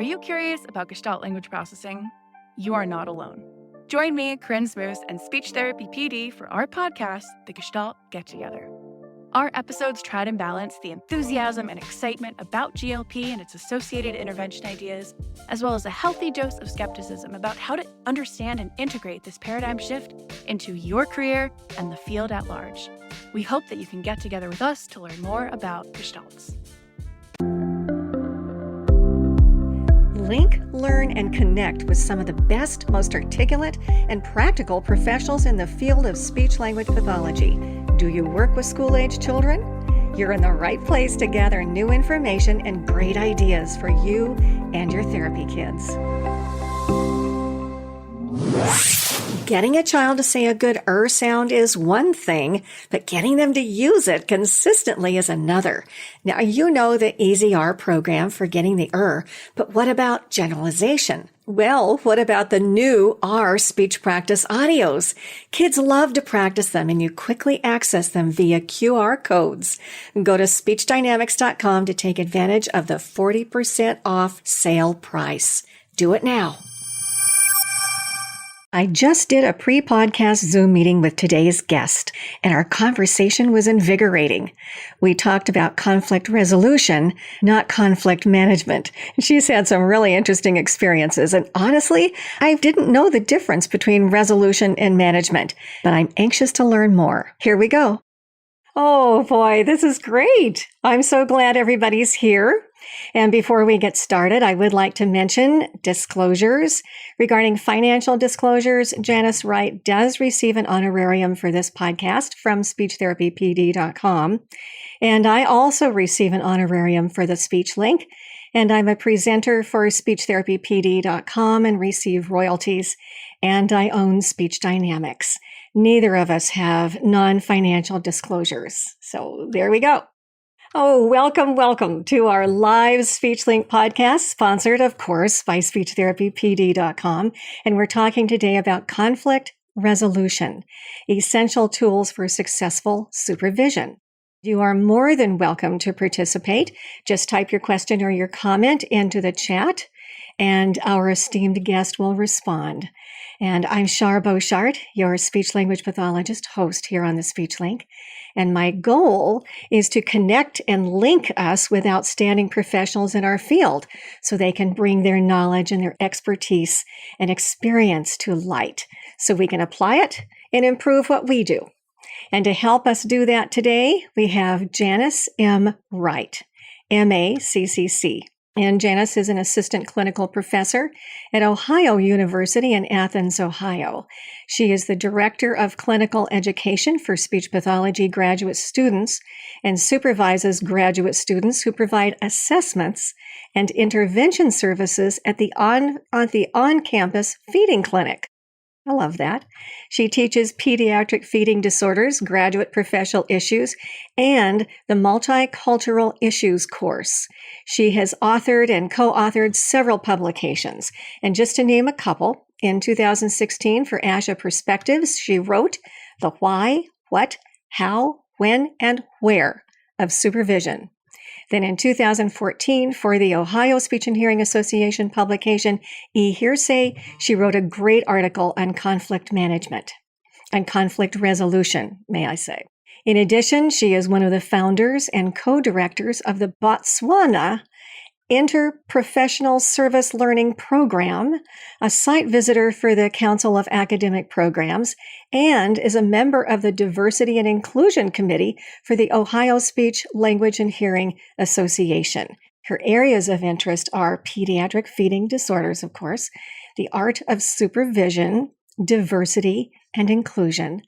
Are you curious about Gestalt language processing? You are not alone. Join me, Corinne Smoose, and speech therapy PD for our podcast, The Gestalt Get Together. Our episodes try to balance the enthusiasm and excitement about GLP and its associated intervention ideas, as well as a healthy dose of skepticism about how to understand and integrate this paradigm shift into your career and the field at large. We hope that you can get together with us to learn more about Gestalts. Link, learn, and connect with some of the best, most articulate, and practical professionals in the field of speech-language pathology. Do you work with school-age children? You're in the right place to gather new information and great ideas for you and your therapy kids. Getting a child to say a good sound is one thing, but getting them to use it consistently is another. Now, you know the Easy R program for getting the but what about generalization? Well, what about the new R speech practice audios? Kids love to practice them, and you quickly access them via QR codes. Go to speechdynamics.com to take advantage of the 40% off sale price. Do it now. I just did a pre-podcast Zoom meeting with today's guest, and our conversation was invigorating. We talked about conflict resolution, not conflict management. She's had some really interesting experiences, and honestly, I didn't know the difference between resolution and management, but I'm anxious to learn more. Here we go. Oh boy, this is great. I'm so glad everybody's here. And before we get started, I would like to mention disclosures. Regarding financial disclosures, Janice Wright does receive an honorarium for this podcast from speechtherapypd.com. And I also receive an honorarium for the speech link. And I'm a presenter for speechtherapypd.com and receive royalties. And I own Speech Dynamics. Neither of us have non-financial disclosures. So there we go. Oh, welcome to our live SpeechLink podcast, sponsored, of course, by speechtherapypd.com. And we're talking today about conflict resolution, essential tools for successful supervision. You are more than welcome to participate. Just type your question or your comment into the chat, and our esteemed guest will respond. And I'm Char Beauchart, your speech-language pathologist host here on the SpeechLink. And my goal is to connect and link us with outstanding professionals in our field so they can bring their knowledge and their expertise and experience to light so we can apply it and improve what we do. And to help us do that today, we have Janice M. Wright, M.A., CCC. And Janice is an assistant clinical professor at Ohio University in Athens, Ohio. She is the director of clinical education for speech pathology graduate students and supervises graduate students who provide assessments and intervention services at the on-campus feeding clinic. I love that. She teaches pediatric feeding disorders, graduate professional issues, and the multicultural issues course. She has authored and co-authored several publications. And just to name a couple, in 2016 for ASHA Perspectives, she wrote The Why, What, How, When, and Where of Supervision. Then in 2014, for the Ohio Speech and Hearing Association publication, E-Hearsay, she wrote a great article on conflict management and conflict resolution, may I say. In addition, she is one of the founders and co-directors of the Botswana Interprofessional Service Learning Program, a site visitor for the Council of Academic Programs, and is a member of the Diversity and Inclusion Committee for the Ohio Speech, Language, and Hearing Association. Her areas of interest are pediatric feeding disorders, of course, the art of supervision, diversity, and inclusion.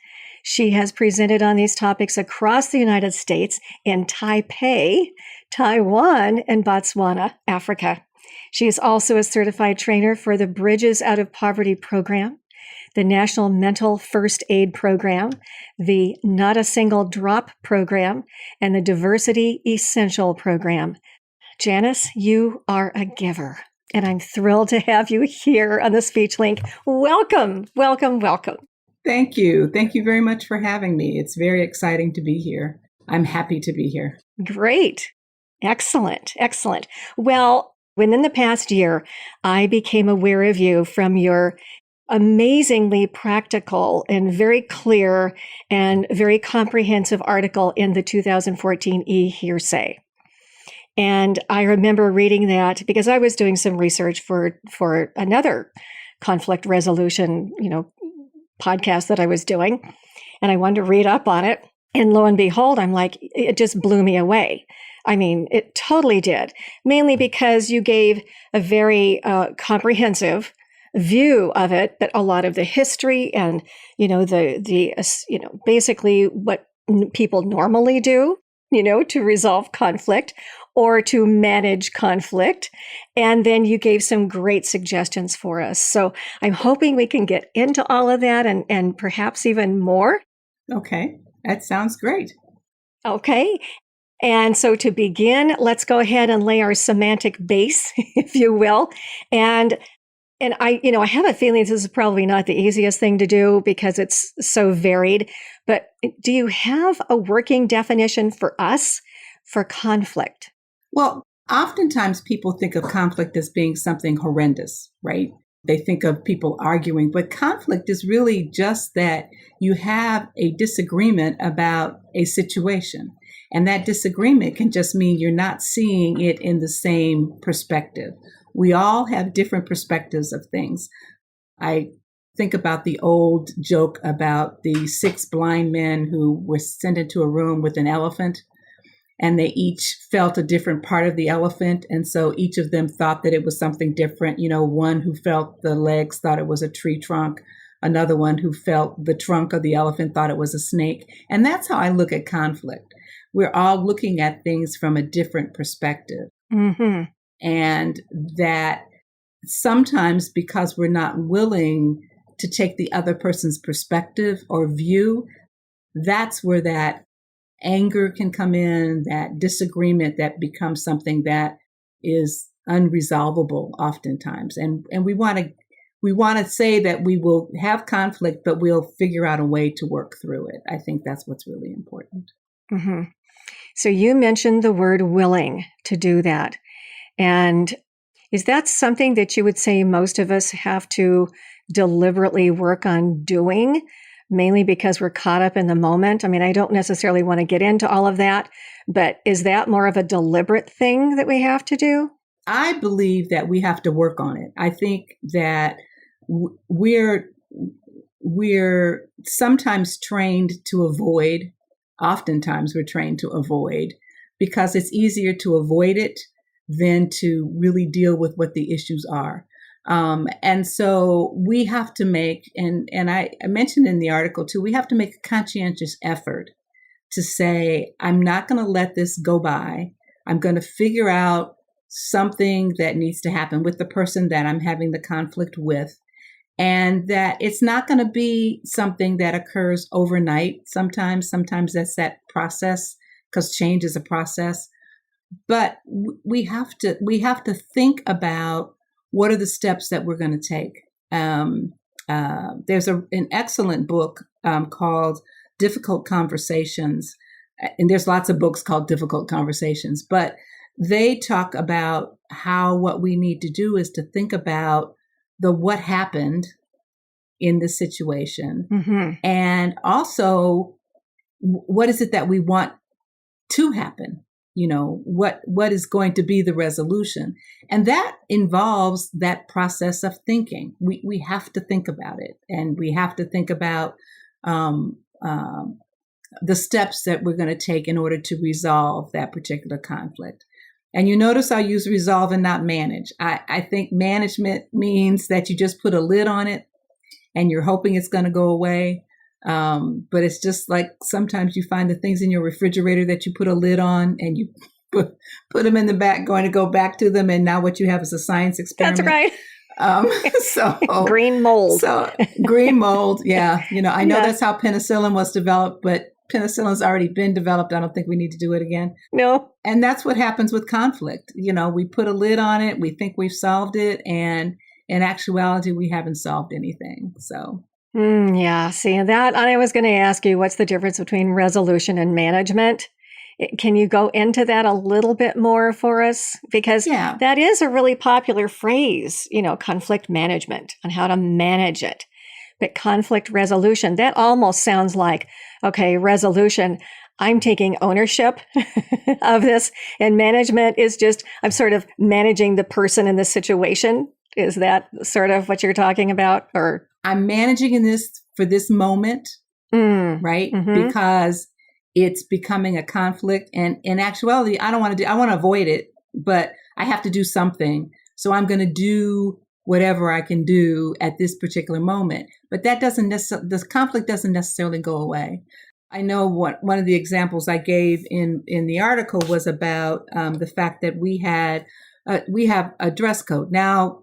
She has presented on these topics across the United States in Taipei, Taiwan, and Botswana, Africa. She is also a certified trainer for the Bridges Out of Poverty program, the National Mental First Aid program, the Not a Single Drop program, and the Diversity Essential program. Janice, you are a giver, and I'm thrilled to have you here on the SpeechLink. Welcome. Thank you. Thank you very much for having me. It's very exciting to be here. I'm happy to be here. Great. Excellent. Well, Within the past year, I became aware of you from your amazingly practical and very clear and very comprehensive article in the 2014 e-hearsay. And I remember reading that because I was doing some research for another conflict resolution, podcast that I was doing, and I wanted to read up on it. And lo and behold, I'm like, it just blew me away. I mean, it totally did, mainly because you gave a very comprehensive view of it, but a lot of the history and, basically what people normally do, to resolve conflict or to manage conflict. And then you gave some great suggestions for us. So I'm hoping we can get into all of that and perhaps even more. Okay, that sounds great. Okay. And so to begin, let's go ahead and lay our semantic base, if you will. And I have a feeling this is probably not the easiest thing to do because it's so varied. But do you have a working definition for us for conflict? Well, oftentimes people think of conflict as being something horrendous, right? They think of people arguing, but conflict is really just that you have a disagreement about a situation. And that disagreement can just mean you're not seeing it in the same perspective. We all have different perspectives of things. I think about the old joke about the 6 blind men who were sent into a room with an elephant, and they each felt a different part of the elephant. And so each of them thought that it was something different. One who felt the legs thought it was a tree trunk. Another one who felt the trunk of the elephant thought it was a snake. And that's how I look at conflict. We're all looking at things from a different perspective. Mm-hmm. And that sometimes because we're not willing to take the other person's perspective or view, that's where that anger can come in, that disagreement that becomes something that is unresolvable oftentimes. And we want to say that we will have conflict, but we'll figure out a way to work through it. I think that's what's really important. Mm-hmm. So you mentioned the word willing to do that. And is that something that you would say most of us have to deliberately work on doing, mainly because we're caught up in the moment? I mean, I don't necessarily want to get into all of that, but is that more of a deliberate thing that we have to do? I believe that we have to work on it. I think that we're sometimes trained to avoid. Oftentimes we're trained to avoid because it's easier to avoid it than to really deal with what the issues are. And so we have to make, and I mentioned in the article too, we have to make a conscientious effort to say, I'm not going to let this go by. I'm going to figure out something that needs to happen with the person that I'm having the conflict with. And that it's not going to be something that occurs overnight. Sometimes that's that process, because change is a process. But we have to think about what are the steps that we're going to take. There's an excellent book called Difficult Conversations, and there's lots of books called Difficult Conversations, but they talk about how what we need to do is to think about what happened in this situation, mm-hmm. and also what is it that we want to happen. What is going to be the resolution? And that involves that process of thinking. We have to think about it, and we have to think about the steps that we're going to take in order to resolve that particular conflict. And you notice I use resolve and not manage. I think management means that you just put a lid on it and you're hoping it's going to go away. But it's just like sometimes you find the things in your refrigerator that you put a lid on and you put them in the back, going to go back to them. And now what you have is a science experiment. That's right. So green mold. So green mold. Yeah. I know Yeah. that's how penicillin was developed, but penicillin's already been developed. I don't think we need to do it again. No. And that's what happens with conflict. We put a lid on it. We think we've solved it. And in actuality, we haven't solved anything. So. Yeah. See that. And I was going to ask you, what's the difference between resolution and management? Can you go into that a little bit more for us? Because Yeah. that is a really popular phrase, conflict management and how to manage it. But conflict resolution, that almost sounds like, okay, resolution, I'm taking ownership of this, and management is just, I'm sort of managing the person in the situation. Is that sort of what you're talking about? Or I'm managing in this for this moment, right? Mm-hmm. Because it's becoming a conflict. And in actuality, I want to avoid it, but I have to do something. So I'm going to do whatever I can do at this particular moment. But that doesn't necessarily, this conflict doesn't necessarily go away. I know one of the examples I gave in the article was about the fact that we have a dress code. Now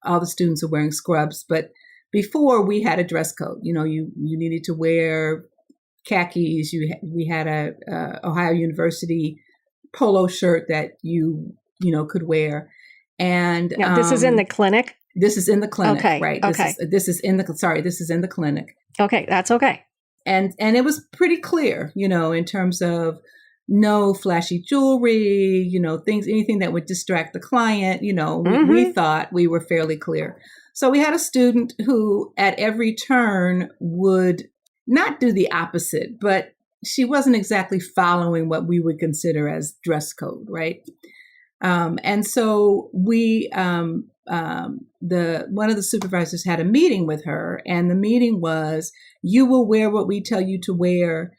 all the students are wearing scrubs, but before we had a dress code. You needed to wear khakis. We had a Ohio University polo shirt that you could wear. And now, this is in the clinic? This is in the clinic, okay. right? Okay. This is in the clinic. Okay, that's okay. And it was pretty clear, in terms of no flashy jewelry, anything that would distract the client. We thought we were fairly clear. So we had a student who at every turn would not do the opposite, but she wasn't exactly following what we would consider as dress code, right? And so we, one of the supervisors had a meeting with her, and the meeting was, you will wear what we tell you to wear,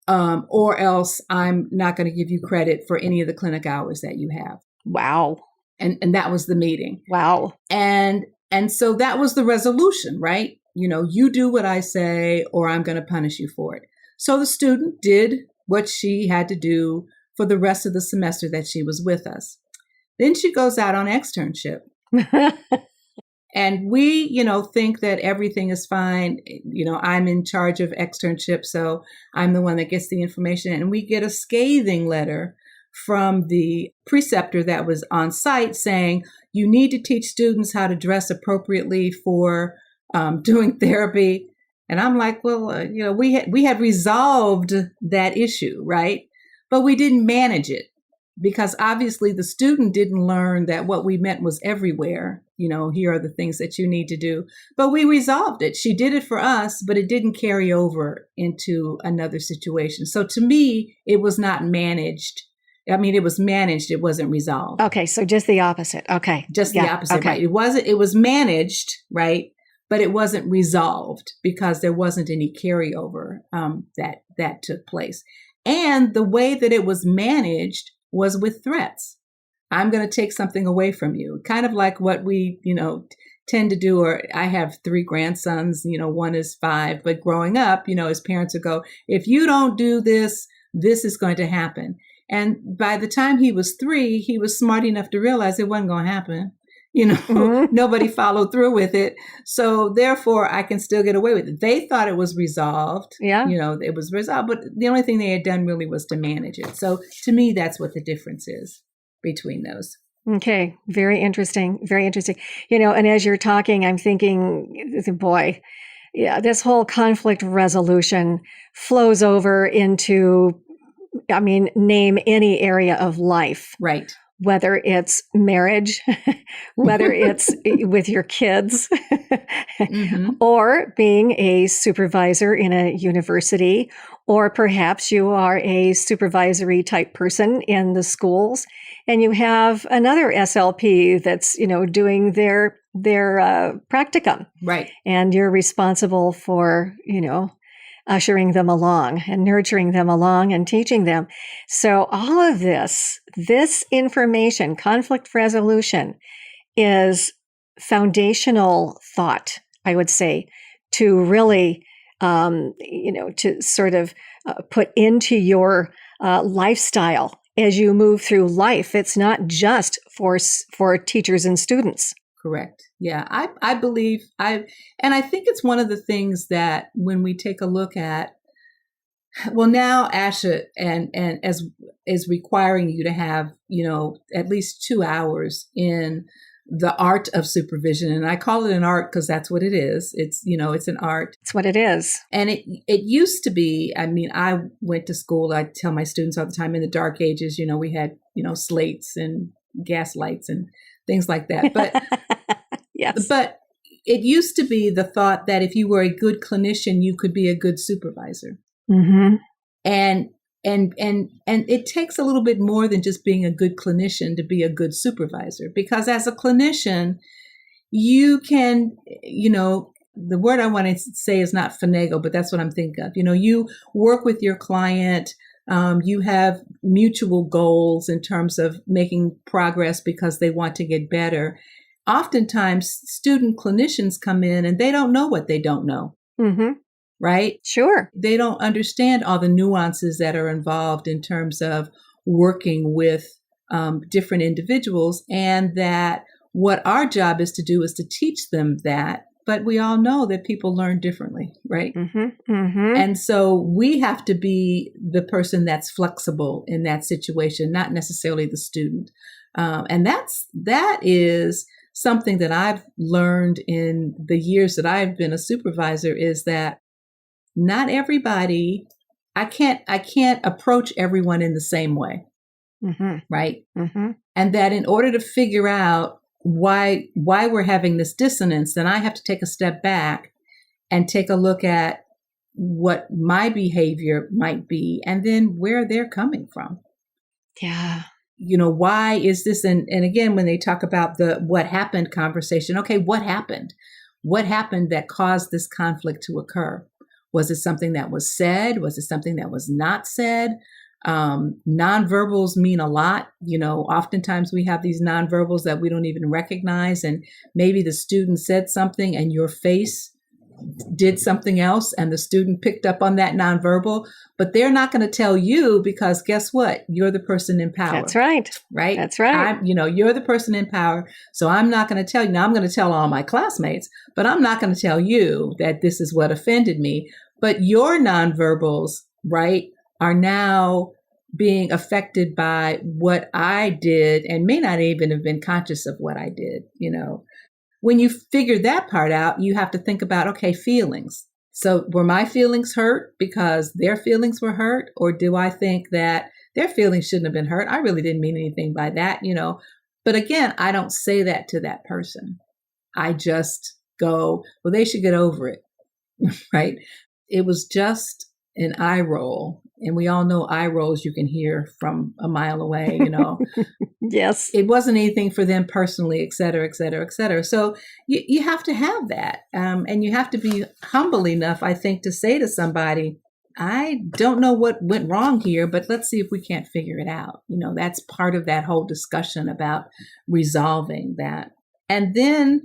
or else I'm not going to give you credit for any of the clinic hours that you have. Wow. And that was the meeting. Wow. And so that was the resolution, right? You do what I say, or I'm going to punish you for it. So the student did what she had to do for the rest of the semester that she was with us. Then she goes out on externship. And we, think that everything is fine. I'm in charge of externship, so I'm the one that gets the information. And we get a scathing letter from the preceptor that was on site saying, you need to teach students how to dress appropriately for doing therapy. And I'm like, well, we had resolved that issue, right? But we didn't manage it. Because obviously the student didn't learn that what we meant was everywhere. Here are the things that you need to do. But we resolved it. She did it for us, but it didn't carry over into another situation. So to me, it was not managed. I mean, it was managed. It wasn't resolved. Okay. So just the opposite. Okay. Just the opposite, okay. Right? It was managed, right? But it wasn't resolved because there wasn't any carryover that took place. And the way that it was managed was with threats. I'm going to take something away from you. Kind of like what we, tend to do. Or I have 3 grandsons, one is 5, but growing up, his parents would go, if you don't do this, this is going to happen. And by the time he was 3, he was smart enough to realize it wasn't going to happen. Nobody followed through with it. So therefore I can still get away with it. They thought it was resolved. Yeah. It was resolved, but the only thing they had done really was to manage it. So to me, that's what the difference is between those. Okay. Very interesting. Very interesting. And as you're talking, I'm thinking, boy, yeah, this whole conflict resolution flows over into, name any area of life. Right. Whether it's marriage, whether it's with your kids, or being a supervisor in a university, or perhaps you are a supervisory type person in the schools, and you have another SLP that's, doing their practicum. Right. And you're responsible for, ushering them along and nurturing them along and teaching them. So all of this information, conflict resolution, is foundational thought, I would say, to really, to sort of put into your lifestyle as you move through life. It's not just for teachers and students. Correct. Yeah, I believe and I think it's one of the things that when we take a look at, well, now ASHA and is requiring you to have, at least 2 hours in the art of supervision. And I call it an art because that's what it is. It's, it's an art. It's what it is. And it used to be, I went to school, I tell my students all the time, in the dark ages, we had, slates and gas lights and things like that. But yes. But it used to be the thought that if you were a good clinician, you could be a good supervisor. Mm-hmm. And it takes a little bit more than just being a good clinician to be a good supervisor, because as a clinician, you can, the word I want to say is not finagle, but that's what I'm thinking of. You work with your client. You have mutual goals in terms of making progress because they want to get better. Oftentimes, student clinicians come in and they don't know what they don't know. Mm-hmm. Right? Sure. They don't understand all the nuances that are involved in terms of working with different individuals, and that what our job is to do is to teach them that. But we all know that people learn differently, right? Mm-hmm. Mm-hmm. And so we have to be the person that's flexible in that situation, not necessarily the student. And that is something that I've learned in the years that I've been a supervisor, is that not everybody, I can't approach everyone in the same way. Mm-hmm. Right? Mm-hmm. And that in order to figure out why we're having this dissonance, then I have to take a step back and take a look at what my behavior might be and then where they're coming from. Yeah. Why is this? And again, when they talk about the what happened conversation, okay, what happened? What happened that caused this conflict to occur? Was it something that was said? Was it something that was not said? Nonverbals mean a lot. Oftentimes we have these nonverbals that we don't even recognize. And maybe the student said something and your face did something else, and the student picked up on that nonverbal, but they're not going to tell you, because guess what? You're the person in power. That's right. Right? That's right. You're the person in power. So I'm not going to tell you. Now I'm going to tell all my classmates, but I'm not going to tell you that this is what offended me. But your nonverbals, right, are now being affected by what I did and may not even have been conscious of what I did. When you figure that part out, you have to think about, okay, feelings. So were my feelings hurt because their feelings were hurt? Or do I think that their feelings shouldn't have been hurt? I really didn't mean anything by that, But again, I don't say that to that person. I just go, well, they should get over it, right? It was just an eye roll. And we all know eye rolls you can hear from a mile away, Yes. It wasn't anything for them personally, et cetera, et cetera, et cetera. So you have to have that. And you have to be humble enough, I think, to say to somebody, I don't know what went wrong here, but let's see if we can't figure it out. That's part of that whole discussion about resolving that. And then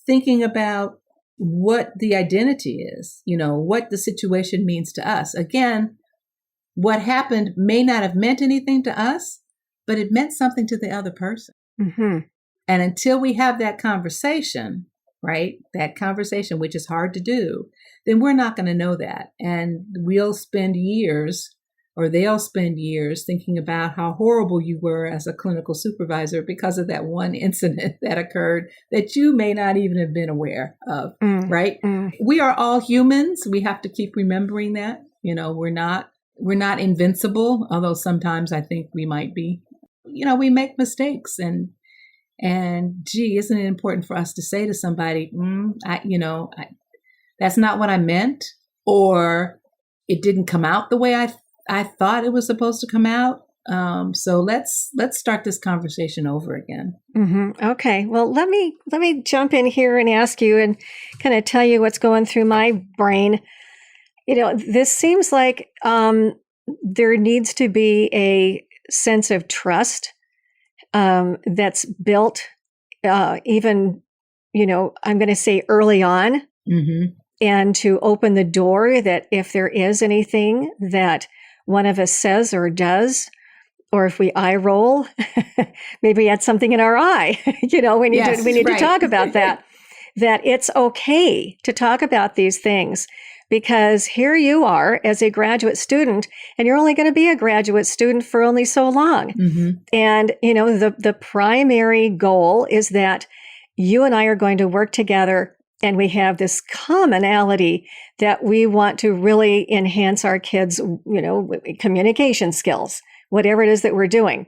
thinking about what the identity is, what the situation means to us. Again, what happened may not have meant anything to us, but it meant something to the other person. Mm-hmm. And until we have that conversation, right, that conversation, which is hard to do, then we're not going to know that. And we'll spend years, or they'll spend years thinking about how horrible you were as a clinical supervisor because of that one incident that occurred that you may not even have been aware of, right? We are all humans. We have to keep remembering that. We're not invincible, although sometimes I think we might be. We make mistakes, and gee, isn't it important for us to say to somebody, that's not what I meant, or it didn't come out the way I thought it was supposed to come out. So let's start this conversation over again. Mm-hmm. Okay. Well, let me jump in here and ask you and kind of tell you what's going through my brain. This seems like there needs to be a sense of trust that's built even, I'm going to say early on, and to open the door that if there is anything that one of us says or does, or if we eye roll, maybe we had something in our eye, we need to talk about that it's okay to talk about these things. Because here you are as a graduate student, and you're only going to be a graduate student for only so long. Mm-hmm. And, the primary goal is that you and I are going to work together, and we have this commonality that we want to really enhance our kids', communication skills, whatever it is that we're doing.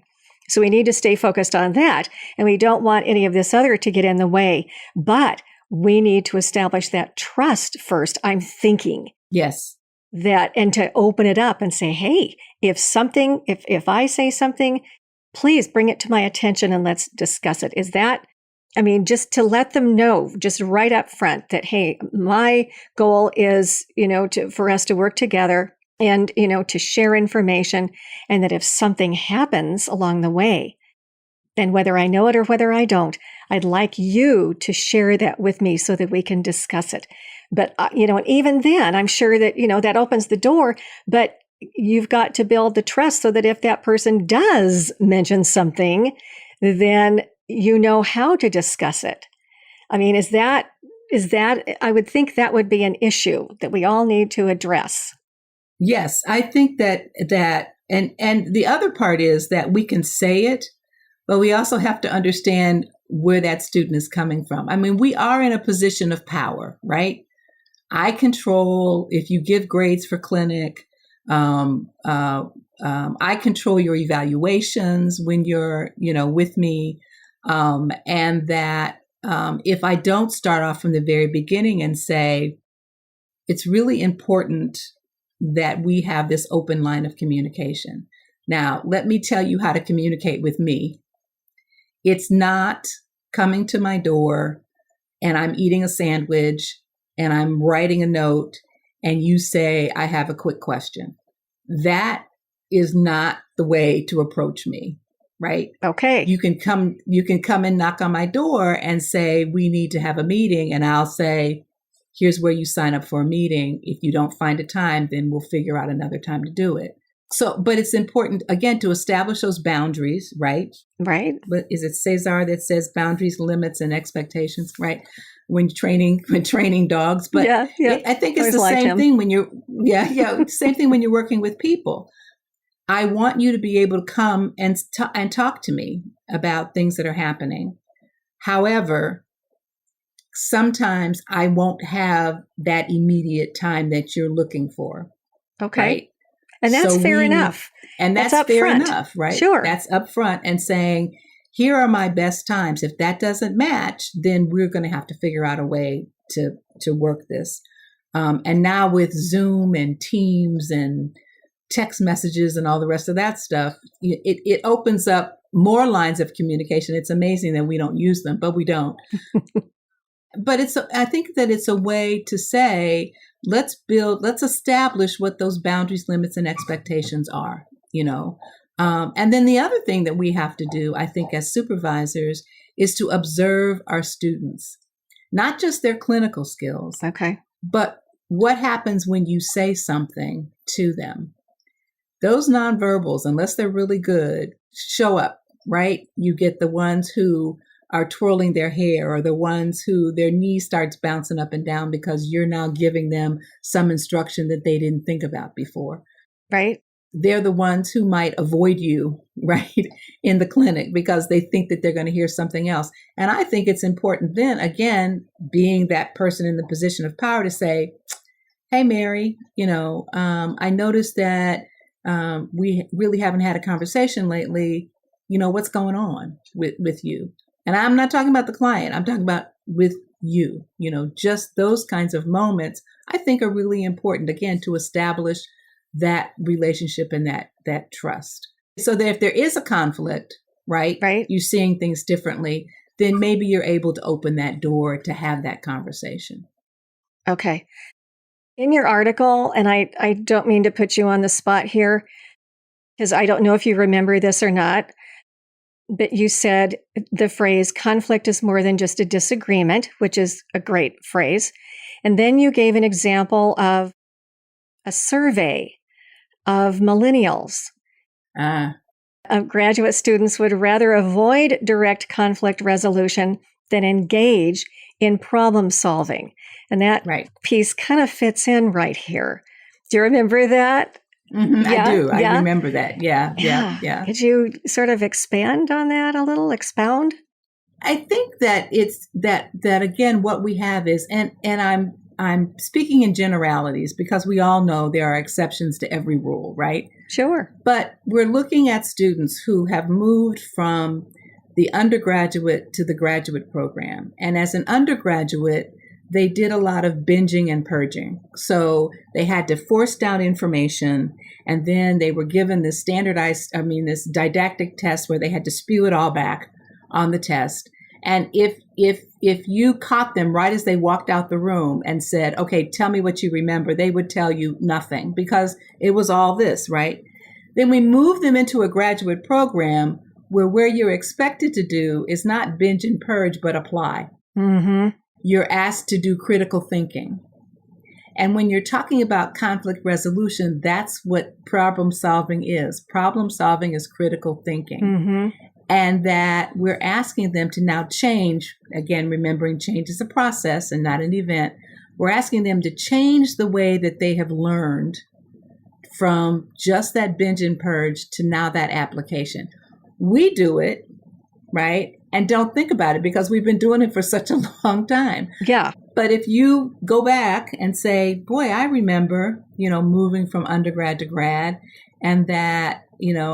So we need to stay focused on that. And we don't want any of this other to get in the way. But we need to establish that trust first. I'm thinking. Yes. That, and to open it up and say, hey, if I say something, please bring it to my attention and let's discuss it. Is that, just to let them know, just right up front that, hey, my goal is, for us to work together and, to share information, and that if something happens along the way, then whether I know it or whether I don't, I'd like you to share that with me so that we can discuss it. But, and even then, I'm sure that, that opens the door, but you've got to build the trust so that if that person does mention something, then you know how to discuss it. Is that, I would think that would be an issue that we all need to address. Yes, I think that, and the other part is that we can say it, but we also have to understand where that student is coming from. We are in a position of power, right? I control, if you give grades for clinic, I control your evaluations when you're, with me. And that if I don't start off from the very beginning and say, it's really important that we have this open line of communication. Now, let me tell you how to communicate with me. It's not coming to my door and I'm eating a sandwich and I'm writing a note and you say, I have a quick question. That is not the way to approach me, right? Okay. You can come and knock on my door and say, we need to have a meeting. And I'll say, here's where you sign up for a meeting. If you don't find a time, then we'll figure out another time to do it. So, but it's important, again, to establish those boundaries, right? Right. But is it Cesar that says boundaries, limits, and expectations, right? When training dogs. But yeah. I think it's the same thing when you're, same thing when you're working with people. I want you to be able to come and talk to me about things that are happening. However, sometimes I won't have that immediate time that you're looking for. Okay. Right? And that's fair enough. And that's fair enough, right? Sure. That's upfront and saying, here are my best times. If that doesn't match, then we're going to have to figure out a way to work this. And now with Zoom and Teams and text messages and all the rest of that stuff, it opens up more lines of communication. It's amazing that we don't use them, but we don't. But I think that it's a way to say, let's establish what those boundaries, limits, and expectations are, And then the other thing that we have to do, I think, as supervisors, is to observe our students, not just their clinical skills, okay, but what happens when you say something to them. Those nonverbals, unless they're really good, show up, right? You get the ones who are twirling their hair, or the ones who their knee starts bouncing up and down because you're now giving them some instruction that they didn't think about before. Right. They're the ones who might avoid you, right, in the clinic because they think that they're going to hear something else. And I think it's important then, again, being that person in the position of power, to say, hey, Mary, I noticed that we really haven't had a conversation lately. What's going on with you? And I'm not talking about the client. I'm talking about with you. Just those kinds of moments I think are really important, again, to establish that relationship and that trust. So that if there is a conflict, right, you're seeing things differently, then maybe you're able to open that door to have that conversation. Okay. In your article, and I don't mean to put you on the spot here, because I don't know if you remember this or not, but you said the phrase conflict is more than just a disagreement, which is a great phrase. And then you gave an example of a survey of millennials. Graduate students would rather avoid direct conflict resolution than engage in problem solving. And that piece kind of fits in right here. Do you remember that? Mm-hmm, yeah, I do. I remember that. Yeah. Could you sort of expand on that a little? Expound? I think that it's that again, what we have is, and I'm speaking in generalities because we all know there are exceptions to every rule, right? Sure. But we're looking at students who have moved from the undergraduate to the graduate program. And as an undergraduate, they did a lot of binging and purging. So they had to force down information, and then they were given this this didactic test where they had to spew it all back on the test. And if you caught them right as they walked out the room and said, okay, tell me what you remember, they would tell you nothing because it was all this, right? Then we move them into a graduate program where you're expected to do is not binge and purge, but apply. Mm-hmm. You're asked to do critical thinking. And when you're talking about conflict resolution, that's what problem solving is. Problem solving is critical thinking. Mm-hmm. And that we're asking them to now change, again, remembering change is a process and not an event. We're asking them to change the way that they have learned from just that binge and purge to now that application. We do it, right? And don't think about it because we've been doing it for such a long time. Yeah. But if you go back and say, boy, I remember, moving from undergrad to grad, and that,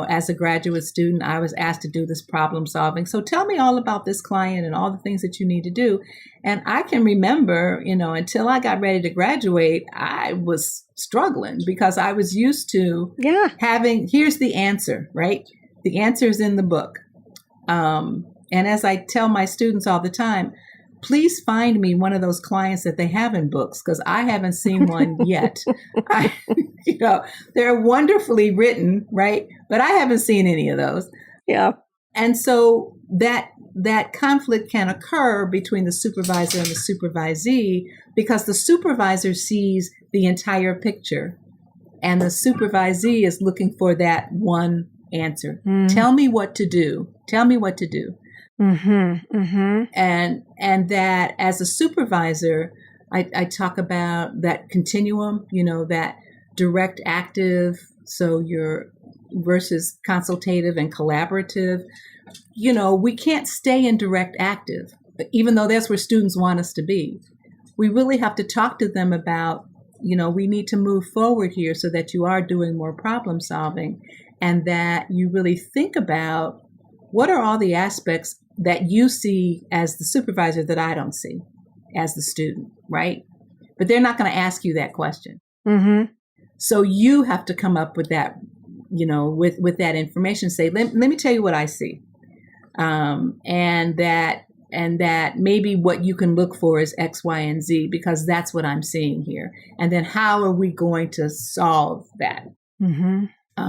as a graduate student, I was asked to do this problem solving. So tell me all about this client and all the things that you need to do. And I can remember, until I got ready to graduate, I was struggling because I was used to here's the answer, right? The answer is in the book. And as I tell my students all the time, please find me one of those clients that they have in books because I haven't seen one yet. They're wonderfully written, right? But I haven't seen any of those. Yeah. And so that conflict can occur between the supervisor and the supervisee because the supervisor sees the entire picture and the supervisee is looking for that one answer. Mm-hmm. Tell me what to do. Tell me what to do. Mm-hmm. Mm-hmm. And that as a supervisor, I talk about that continuum, that direct active, so you're versus consultative and collaborative. We can't stay in direct active, even though that's where students want us to be. We really have to talk to them about, we need to move forward here so that you are doing more problem solving and that you really think about what are all the aspects that you see as the supervisor that I don't see as the student, right? But they're not going to ask you that question. Mm-hmm. So you have to come up with that, with that information. Say, let me tell you what I see, and that maybe what you can look for is X, Y, and Z because that's what I'm seeing here. And then how are we going to solve that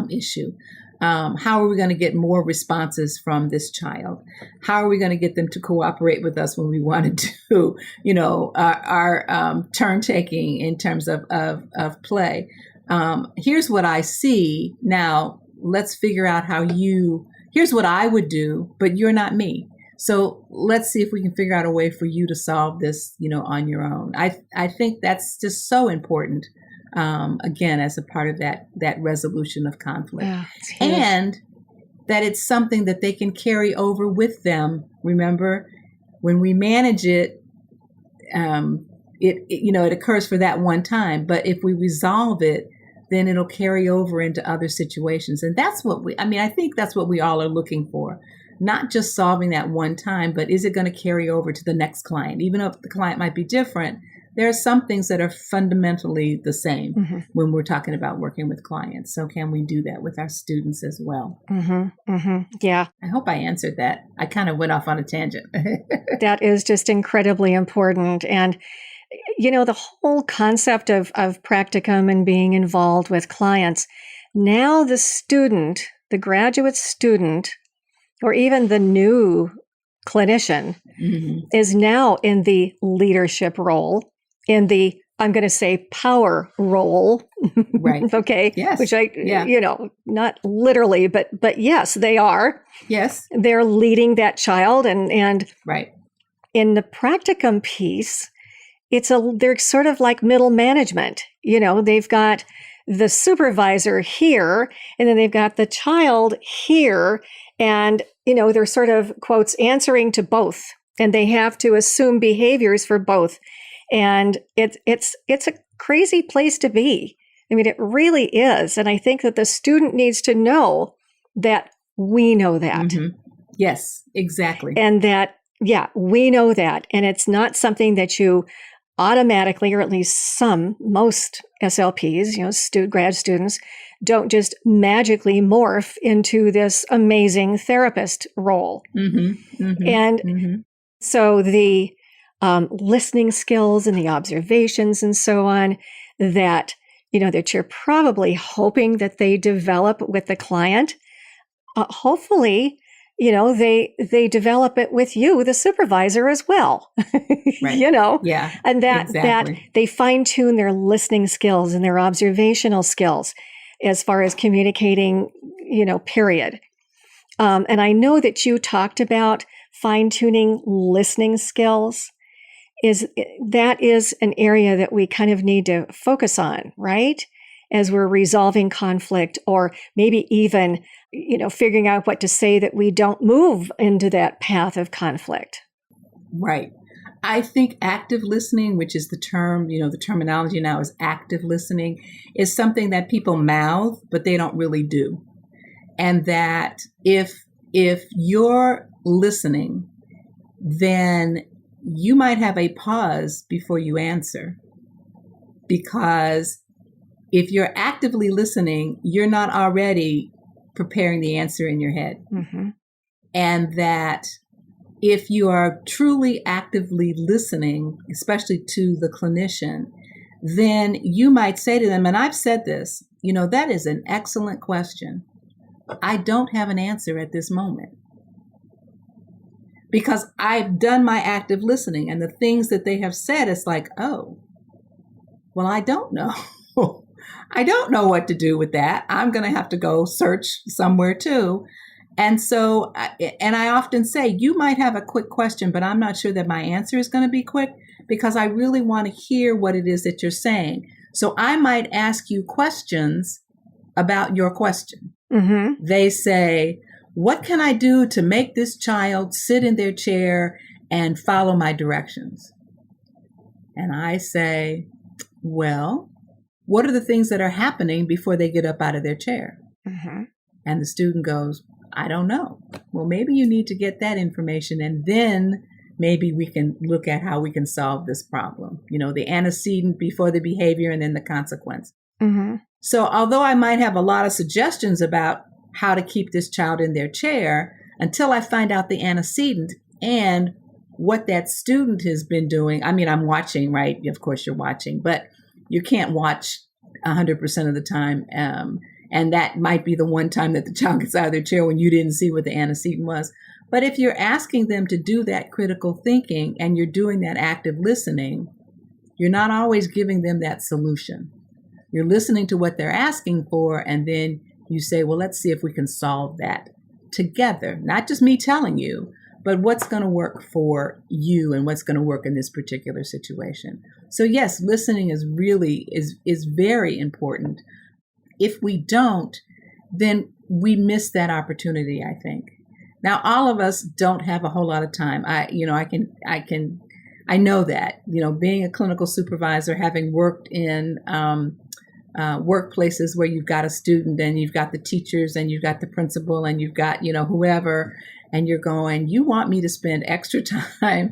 issue? How are we going to get more responses from this child? How are we going to get them to cooperate with us when we want to do, our turn taking in terms of play? Here's what I see. Now let's figure out here's what I would do, but you're not me. So let's see if we can figure out a way for you to solve this, on your own. I think that's just so important. Again, as a part of that resolution of conflict, and that it's something that they can carry over with them. Remember, when we manage it, it occurs for that one time. But if we resolve it, then it'll carry over into other situations. And that's what I think that's what we all are looking for. Not just solving that one time, but is it going to carry over to the next client? Even if the client might be different, there are some things that are fundamentally the same when we're talking about working with clients. So can we do that with our students as well? Mm-hmm. Mm-hmm. Yeah. I hope I answered that. I kind of went off on a tangent. That is just incredibly important. And, the whole concept of practicum and being involved with clients, now the graduate student, or even the new clinician is now in the leadership role, in the, I'm going to say, power role. Right. Okay. Yes. Which not literally, but yes, they are. Yes. They're leading that child and right. In the practicum piece, they're sort of like middle management. They've got the supervisor here, and then they've got the child here, and, they're sort of, quotes, answering to both, and they have to assume behaviors for both. And it's a crazy place to be. I mean, it really is. And I think that the student needs to know that we know that. Mm-hmm. Yes, exactly. And that, we know that. And it's not something that you automatically, or at least most SLPs, grad students, don't just magically morph into this amazing therapist role. Mm-hmm. Mm-hmm. And so the listening skills and the observations and so on that, that you're probably hoping that they develop with the client, hopefully, they develop it with you, the supervisor, as well. Right. Yeah. And that exactly. they fine tune their listening skills and their observational skills as far as communicating, period. And I know that you talked about fine tuning listening skills. That is an area that we kind of need to focus on, right? As we're resolving conflict, or maybe even, figuring out what to say that we don't move into that path of conflict. Right. I think active listening, which is the term, the terminology now is active listening, is something that people mouth, but they don't really do. And that if you're listening, then you might have a pause before you answer, because if you're actively listening, you're not already preparing the answer in your head. Mm-hmm. And that if you are truly actively listening, especially to the clinician, then you might say to them, and I've said this, that is an excellent question. I don't have an answer at this moment, because I've done my active listening, and the things that they have said, it's like, oh, well, I don't know. I don't know what to do with that. I'm going to have to go search somewhere too. And so, and I often say, you might have a quick question, but I'm not sure that my answer is going to be quick, because I really want to hear what it is that you're saying. So I might ask you questions about your question. Mm-hmm. They say, what can I do to make this child sit in their chair and follow my directions? And I say, well, what are the things that are happening before they get up out of their chair? Mm-hmm. And the student goes, I don't know. Well, maybe you need to get that information, and then maybe we can look at how we can solve this problem. The antecedent before the behavior, and then the consequence. Mm-hmm. So although I might have a lot of suggestions about how to keep this child in their chair, until I find out the antecedent and what that student has been doing. I mean, I'm watching, right? Of course you're watching, but you can't watch 100% of the time. And that might be the one time that the child gets out of their chair when you didn't see what the antecedent was. But if you're asking them to do that critical thinking and you're doing that active listening, you're not always giving them that solution. You're listening to what they're asking for, and then you say, well, let's see if we can solve that together. Not just me telling you, but what's going to work for you and what's going to work in this particular situation. So yes, listening is very important. If we don't, then we miss that opportunity, I think. Now, all of us don't have a whole lot of time. I know that, being a clinical supervisor, having worked in workplaces where you've got a student and you've got the teachers and you've got the principal and you've got, whoever, and you're going, you want me to spend extra time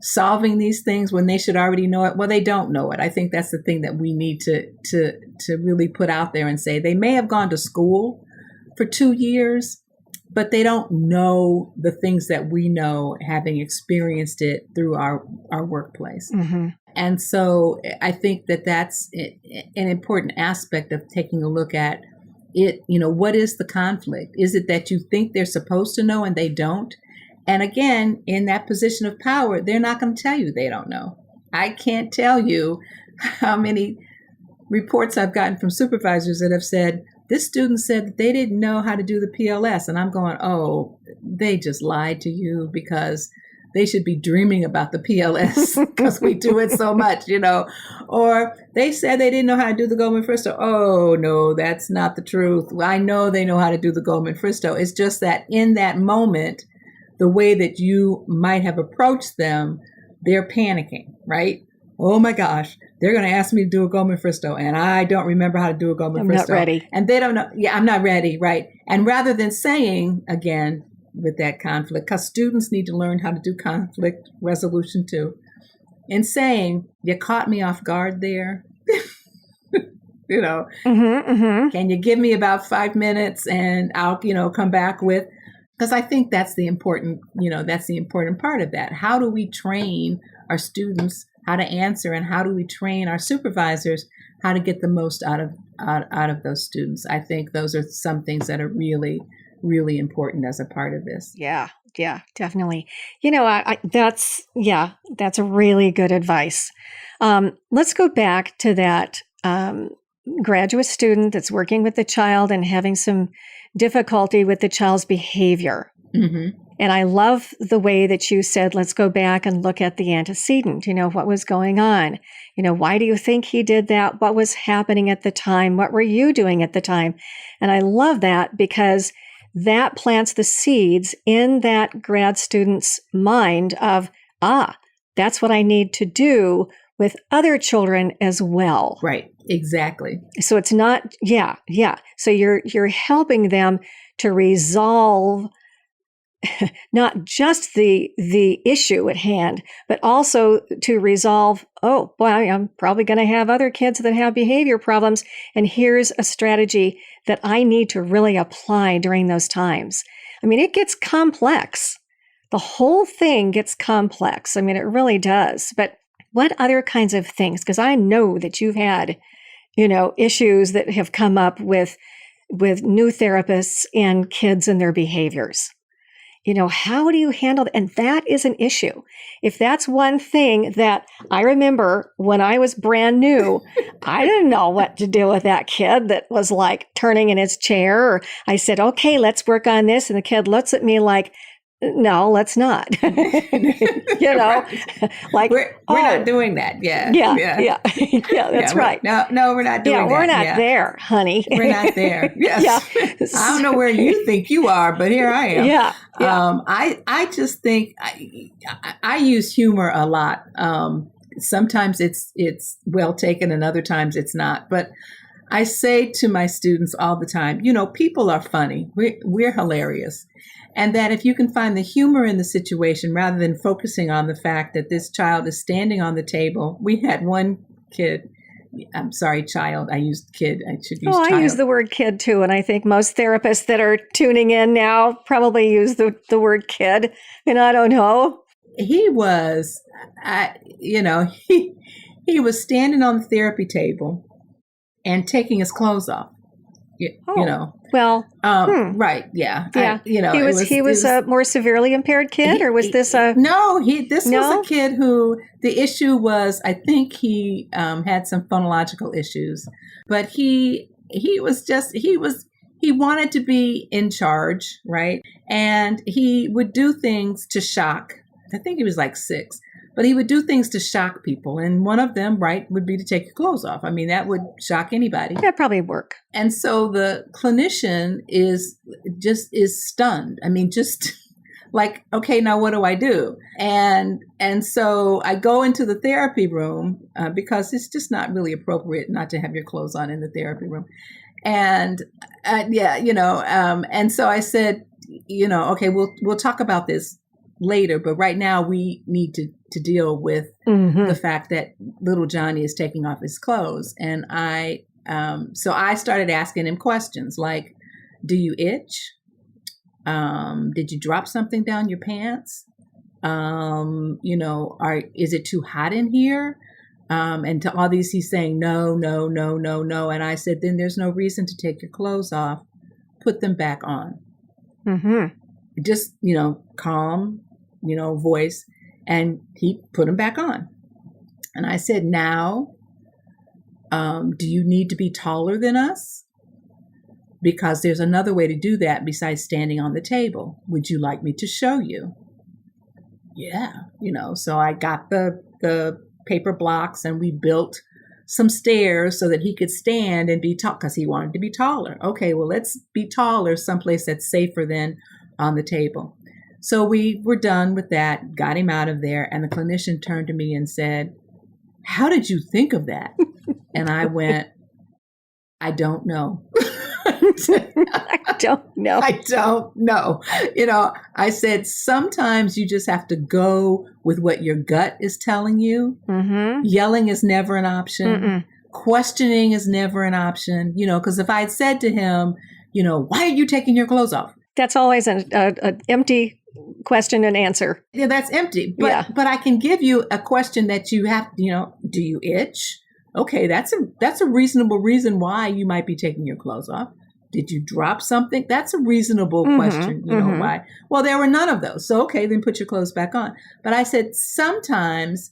solving these things when they should already know it? Well, they don't know it. I think that's the thing that we need to really put out there and say, they may have gone to school for 2 years, but they don't know the things that we know, having experienced it through our workplace. Mm-hmm. And so I think that that's an important aspect of taking a look at it. What is the conflict? Is it that you think they're supposed to know and they don't? And again, in that position of power, they're not going to tell you they don't know. I can't tell you how many reports I've gotten from supervisors that have said, this student said that they didn't know how to do the PLS. And I'm going, oh, they just lied to you, because they should be dreaming about the PLS because we do it so much, Or they said they didn't know how to do the Goldman Fristo. Oh, no, that's not the truth. I know they know how to do the Goldman Fristo. It's just that in that moment, the way that you might have approached them, they're panicking, right? Oh my gosh, they're going to ask me to do a Goldman Fristo, and I don't remember how to do a Goldman Fristo. I'm not ready. And they don't know. Yeah, I'm not ready, right? And rather than saying, again, with that conflict, because students need to learn how to do conflict resolution too, in saying, you caught me off guard there. Can you give me about 5 minutes and I'll, come back with, because I think that's the important part of that. How do we train our students how to answer, and how do we train our supervisors how to get the most out of those students? I think those are some things that are really, really important as a part of this. Yeah, definitely. That's a really good advice. Let's go back to that graduate student that's working with the child and having some difficulty with the child's behavior. Mm-hmm. And I love the way that you said, let's go back and look at the antecedent, what was going on. Why do you think he did that? What was happening at the time? What were you doing at the time? And I love that because that plants the seeds in that grad student's mind of, that's what I need to do with other children as well. Right. Exactly. So it's not, So you're helping them to resolve not just the issue at hand, but also to resolve, I'm probably going to have other kids that have behavior problems. And here's a strategy that I need to really apply during those times. I mean, it gets complex. The whole thing gets complex. I mean, it really does. But what other kinds of things? Because I know that you've had, issues that have come up with new therapists and kids and their behaviors. How do you handle that? And that is an issue. If that's one thing that I remember when I was brand new, I didn't know what to do with that kid that was like turning in his chair. Or I said, okay, let's work on this. And the kid looks at me like, no, let's not. Like we're not doing that. Yeah, that's right. No, we're not doing that. We're not there, honey. We're not there. Yes. I don't know where you think you are, but here I am. Yeah. I just think I use humor a lot. Sometimes it's well taken, and other times it's not. But I say to my students all the time, people are funny. We're hilarious. And that if you can find the humor in the situation rather than focusing on the fact that this child is standing on the table. We had one kid. I'm sorry, child. I used kid. I should use child. I use the word kid too. And I think most therapists that are tuning in now probably use the word kid. And I don't know. He was, he was standing on the therapy table and taking his clothes off. Well, right. Yeah. Yeah. He was a more severely impaired kid, or was this a? No, this was a kid who the issue was, I think he had some phonological issues, but he wanted to be in charge. Right. And he would do things to shock. I think he was like 6. But he would do things to shock people. And one of them, right, would be to take your clothes off. I mean, that would shock anybody. That'd probably work. And so the clinician is stunned. I mean, just like, okay, now what do I do? And so I go into the therapy room because it's just not really appropriate not to have your clothes on in the therapy room. And and so I said, okay, we'll talk about this later, but right now we need to deal with the fact that little Johnny is taking off his clothes. And so I started asking him questions like, do you itch? Did you drop something down your pants? Is it too hot in here? And to all these, he's saying, no. And I said, then there's no reason to take your clothes off. Put them back on. Mm-hmm. Just, calm, voice. And he put them back on. And I said, now, do you need to be taller than us? Because there's another way to do that besides standing on the table. Would you like me to show you? yeah, so I got the paper blocks and we built some stairs so that he could stand and be tall because he wanted to be taller. Okay, well, let's be taller someplace that's safer than on the table. So we were done with that, got him out of there, and the clinician turned to me and said, "How did you think of that?" And I went, "I don't know." I don't know. I don't know. I said, sometimes you just have to go with what your gut is telling you. Mm-hmm. Yelling is never an option. Mm-mm. Questioning is never an option, because if I had said to him, "Why are you taking your clothes off?" That's always an empty question and answer. Yeah, that's empty. But I can give you a question that you have, do you itch? Okay, that's a reasonable reason why you might be taking your clothes off. Did you drop something? That's a reasonable question. Why? Well, there were none of those. So, okay, then put your clothes back on. But I said, sometimes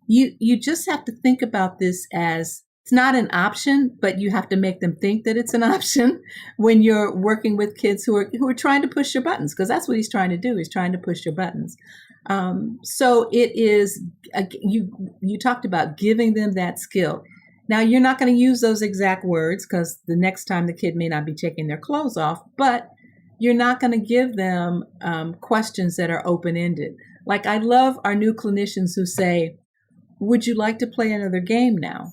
you just have to think about this as it's not an option, but you have to make them think that it's an option when you're working with kids who are trying to push your buttons, because that's what he's trying to do. He's trying to push your buttons. So it is, you talked about giving them that skill. Now, you're not going to use those exact words because the next time the kid may not be taking their clothes off, but you're not going to give them questions that are open-ended. Like, I love our new clinicians who say, "Would you like to play another game now?"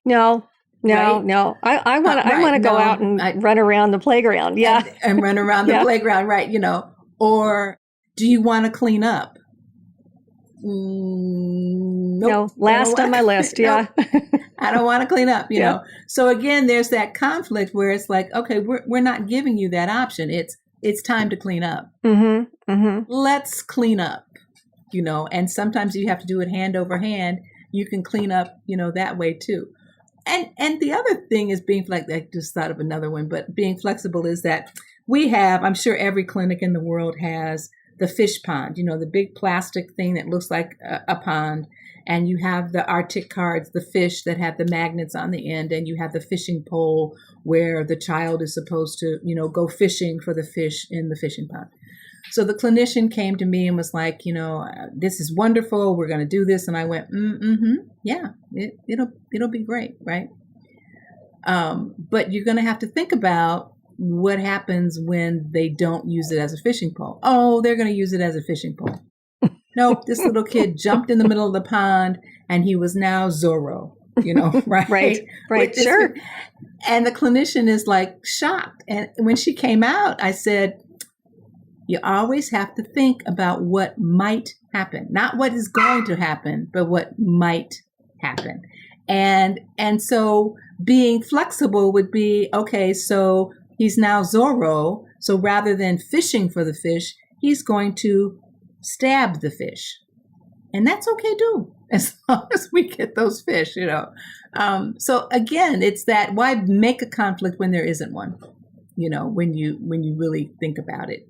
No. Right? I want to go out and run around the playground. Yeah. And run around the playground, right? Or do you want to clean up? Nope. No, last on my list. Yeah. I don't want to clean up, know. So again, there's that conflict where it's like, okay, we're not giving you that option. It's time to clean up. Mm-hmm. Mm-hmm. Let's clean up, and sometimes you have to do it hand over hand. You can clean up, that way too. And the other thing is being flexible. I just thought of another one, but being flexible is that I'm sure every clinic in the world has the fish pond, the big plastic thing that looks like a pond. And you have the Arctic cards, the fish that have the magnets on the end, and you have the fishing pole where the child is supposed to, go fishing for the fish in the fishing pond. So the clinician came to me and was like, this is wonderful. We're going to do this. And I went, yeah, it'll be great, right? But you're going to have to think about what happens when they don't use it as a fishing pole. Oh, they're going to use it as a fishing pole. Nope, this little kid jumped in the middle of the pond and he was now Zorro, right? Right, sure. And the clinician is like shocked. And when she came out, I said, you always have to think about what might happen, not what is going to happen, but what might happen. And so being flexible would be, okay, so he's now Zorro. So rather than fishing for the fish, he's going to stab the fish. And that's okay too, as long as we get those fish, So again, it's that, why make a conflict when there isn't one, when you really think about it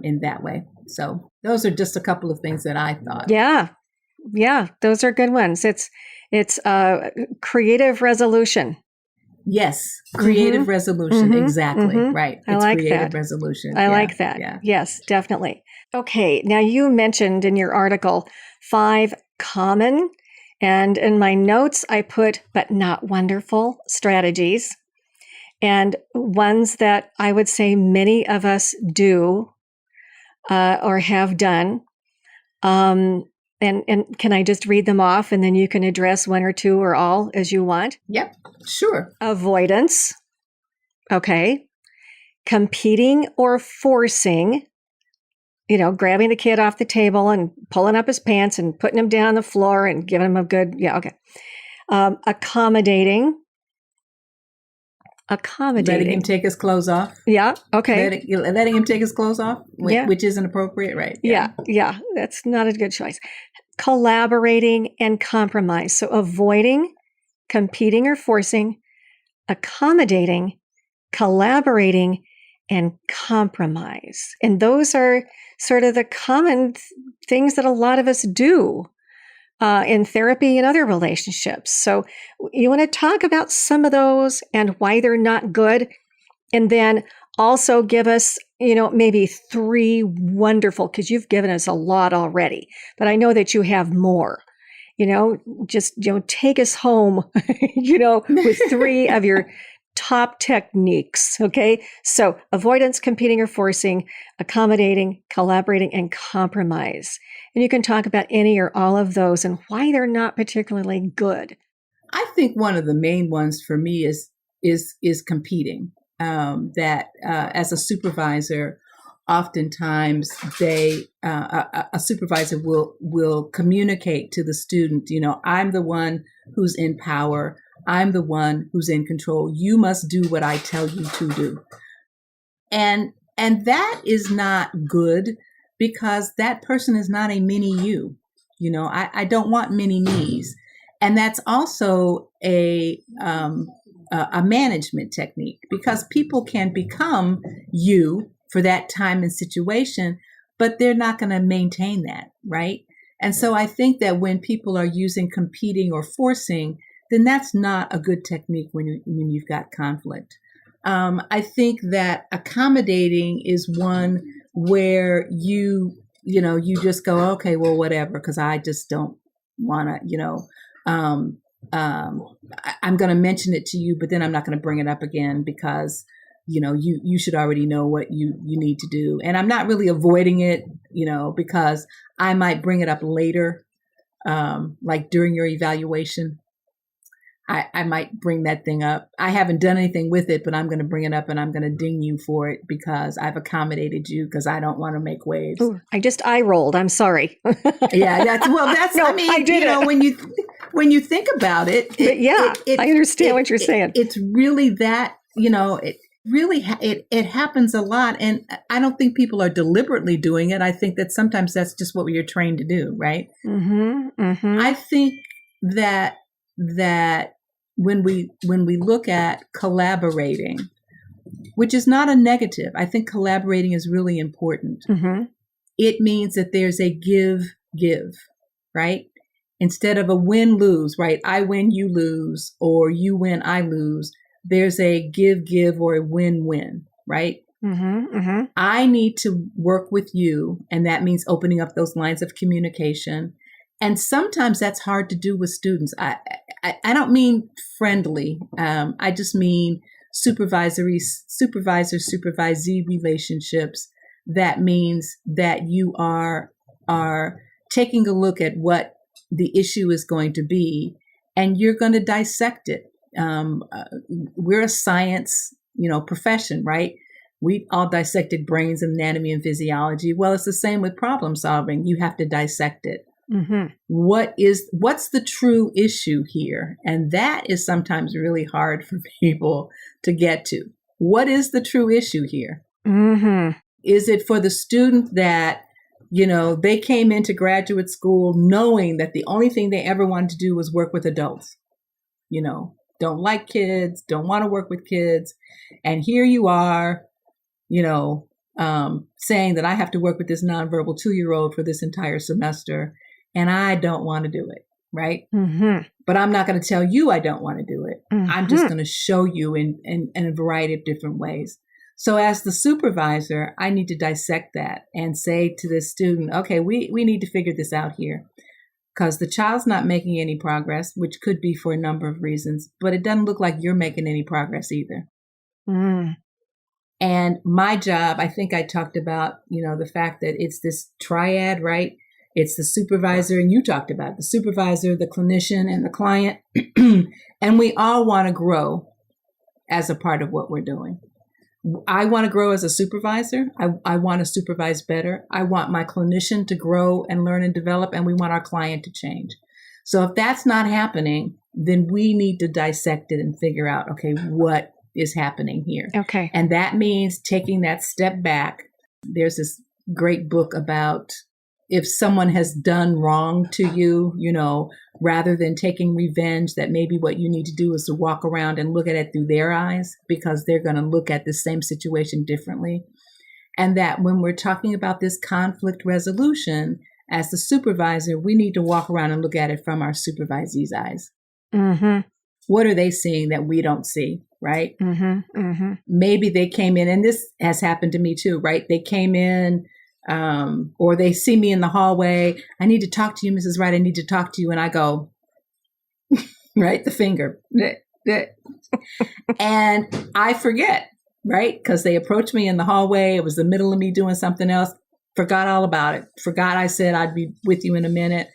in that way. So those are just a couple of things that I thought. Yeah, those are good ones. It's creative resolution. Yes, creative resolution. Exactly. Right. I like creative that. resolution. I like that. Yeah. Yes, definitely. Okay. Now, you mentioned in your article 5 common, and in my notes, I put, but not wonderful strategies, and ones that I would say many of us do or have done. And can I just read them off, and then you can address one or two or all as you want? Yep, sure. Avoidance. Okay. Competing or forcing, grabbing the kid off the table and pulling up his pants and putting him down on the floor and giving him a good, okay. Accommodating. Letting him take his clothes off. Yeah, okay. Letting him take his clothes off, which isn't appropriate, right? Yeah, that's not a good choice. Collaborating and compromise. So avoiding, competing or forcing, accommodating, collaborating, and compromise. And those are sort of the common things that a lot of us do in therapy and other relationships. So you want to talk about some of those and why they're not good, and then also give us, maybe 3 wonderful, because you've given us a lot already, but I know that you have more. Just, take us home, with 3 of your top techniques. Okay. So avoidance, competing or forcing, accommodating, collaborating, and compromise. And you can talk about any or all of those and why they're not particularly good. I think one of the main ones for me is competing. That as a supervisor, oftentimes a supervisor will communicate to the student, I'm the one who's in power. I'm the one who's in control. You must do what I tell you to do. And that is not good, because that person is not a mini you. I don't want mini me's. And that's also a management technique, because people can become you for that time and situation, but they're not going to maintain that, right? And so I think that when people are using competing or forcing, then that's not a good technique when you've got conflict. I think that accommodating is one where you just go, okay, well, whatever, because I just don't want to, I'm going to mention it to you, but then I'm not going to bring it up again because, you should already know what you need to do. And I'm not really avoiding it, because I might bring it up later, like during your evaluation. I might bring that thing up. I haven't done anything with it, but I'm going to bring it up and I'm going to ding you for it because I've accommodated you because I don't want to make waves. Ooh, I just eye rolled. I'm sorry. Yeah, that's no, I did it. when you think about it, I understand what you're saying. It's really that, it really it happens a lot, and I don't think people are deliberately doing it. I think that sometimes that's just what you're trained to do, right? Mm-hmm, mm-hmm. I think that when we look at collaborating, which is not a negative, I think collaborating is really important. Mm-hmm. It means that there's a give, right? Instead of a win-lose, right? I win, you lose, or you win, I lose. There's a give, or a win-win, right? Mm-hmm, mm-hmm. I need to work with you, and that means opening up those lines of communication. And sometimes that's hard to do with students. I don't mean friendly. I just mean supervisor-supervisee relationships. That means that you are taking a look at what the issue is going to be, and you're going to dissect it. We're a science, profession, right? We all dissected brains, anatomy, and physiology. Well, it's the same with problem solving. You have to dissect it. Mm-hmm. What's the true issue here? And that is sometimes really hard for people to get to. What is the true issue here? Mm-hmm. Is it for the student that, they came into graduate school knowing that the only thing they ever wanted to do was work with adults? Don't like kids, don't want to work with kids. And here you are, saying that I have to work with this nonverbal 2-year-old for this entire semester. And I don't want to do it, right? Mm-hmm. But I'm not going to tell you I don't want to do it. Mm-hmm. I'm just going to show you in a variety of different ways. So as the supervisor, I need to dissect that and say to this student, okay, we need to figure this out here, because the child's not making any progress, which could be for a number of reasons, but it doesn't look like you're making any progress either. Mm. And my job, I think I talked about, the fact that it's this triad, right? It's the supervisor, and you talked about the supervisor, the clinician, and the client. And we all want to grow as a part of what we're doing. I want to grow as a supervisor. I want to supervise better. I want my clinician to grow and learn and develop, and we want our client to change. So if that's not happening, then we need to dissect it and figure out, okay, what is happening here? Okay. And that means taking that step back. There's this great book about if someone has done wrong to you, rather than taking revenge, that maybe what you need to do is to walk around and look at it through their eyes, because they're going to look at the same situation differently. And that when we're talking about this conflict resolution, as the supervisor, we need to walk around and look at it from our supervisees' eyes. Mm-hmm. What are they seeing that we don't see, right? Mm-hmm. Mm-hmm. Maybe they came in, and this has happened to me too, right? They came in, or they see me in the hallway. I need to talk to you, Mrs. Wright. I need to talk to you. And I go, right, the finger. And I forget, right? Because they approached me in the hallway. It was the middle of me doing something else. Forgot all about it. Forgot I said I'd be with you in a minute,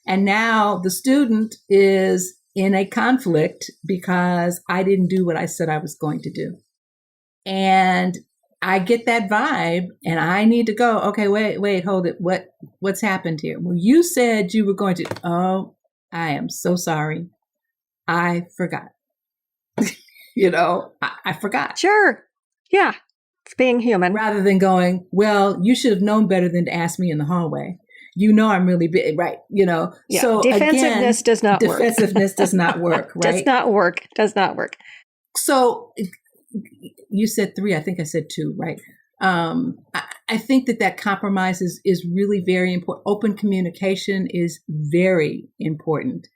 And now the student is in a conflict because I didn't do what I said I was going to do. And I get that vibe and I need to go, okay, wait, hold it. What's happened here? Well, you said you were going to, oh, I am so sorry. I forgot. I forgot. Sure. Yeah. It's being human. Rather than going, well, you should have known better than to ask me in the hallway. I'm really big, right? Yeah. So defensiveness does not work. Defensiveness does not work, right? Does not work. So you said 3, I think I said 2, right? I think that compromise is really very important. Open communication is very important.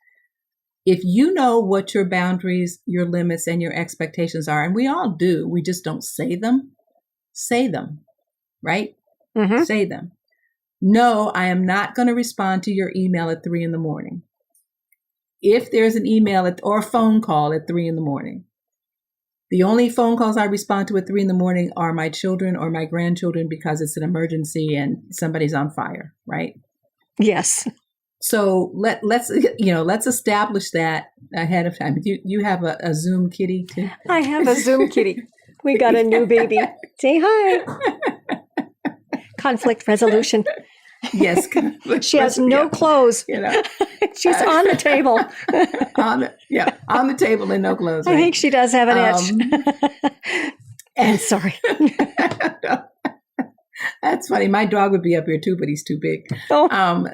If you know what your boundaries, your limits, and your expectations are, and we all do, we just don't say them, right? Mm-hmm. Say them. No, I am not going to respond to your email at 3 a.m. If there's an email or a phone call at 3 a.m, the only phone calls I respond to at 3 a.m. are my children or my grandchildren because it's an emergency and somebody's on fire, right? Yes. So let's establish that ahead of time. You have a Zoom kitty too? I have a Zoom kitty. We got a new baby. Say hi. Conflict resolution. Yes. She has no clothes. She's on the table. on the table and no clothes. Right? I think she does have an itch. And sorry. That's funny. My dog would be up here too, but he's too big. Oh.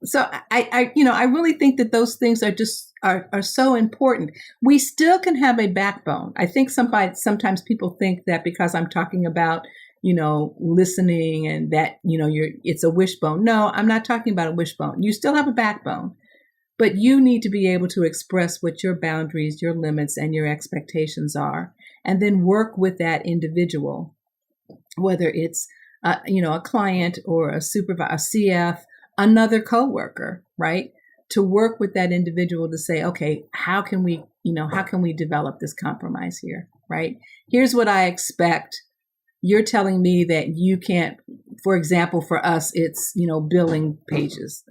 So I really think that those things are so important. We still can have a backbone. I think sometimes people think that because I'm talking about, listening and that, it's a wishbone. No, I'm not talking about a wishbone. You still have a backbone, but you need to be able to express what your boundaries, your limits, and your expectations are, and then work with that individual, whether it's, a client or a supervisor, a CF, another coworker, right? To work with that individual to say, okay, how can we develop this compromise here, right? Here's what I expect. You're telling me that you can't, for example, for us, it's, billing pages.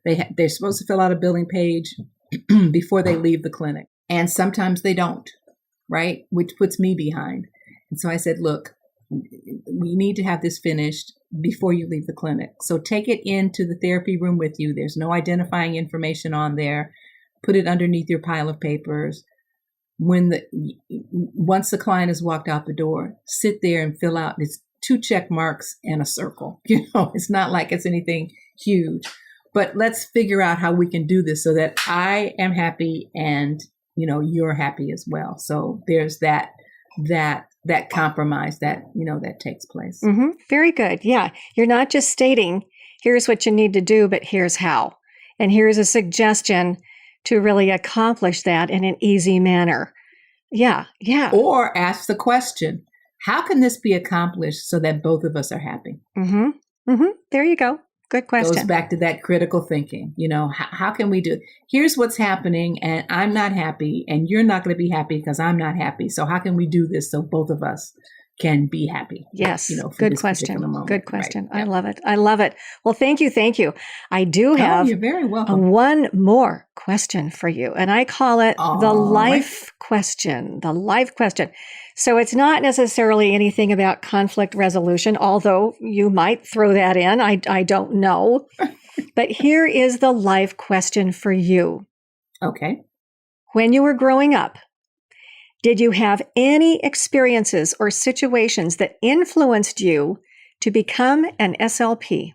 They're supposed to fill out a billing page before they leave the clinic. And sometimes they don't, right? Which puts me behind. And so I said, look, we need to have this finished before you leave the clinic. So take it into the therapy room with you. There's no identifying information on there. Put it underneath your pile of papers. Once the client has walked out the door, sit there and fill out. It's 2 check marks and a circle. It's not like it's anything huge, but let's figure out how we can do this so that I am happy and, you're happy as well. So there's that compromise that takes place. Mm-hmm. Very good. Yeah. You're not just stating, here's what you need to do, but here's how. And here's a suggestion to really accomplish that in an easy manner. Yeah. Yeah. Or ask the question, how can this be accomplished so that both of us are happy? Mm-hmm. Mm-hmm. There you go. Good question. Goes back to that critical thinking. How can we do it? Here's what's happening and I'm not happy and you're not going to be happy because I'm not happy. So how can we do this so both of us can be happy? Yes. Good question. Good question. Right. I love it. I love it. Well, thank you. I do have you're very welcome. One more question for you, and I call it the life question. The life question. So it's not necessarily anything about conflict resolution, although you might throw that in. I don't know. But here is the life question for you. Okay. When you were growing up, did you have any experiences or situations that influenced you to become an SLP?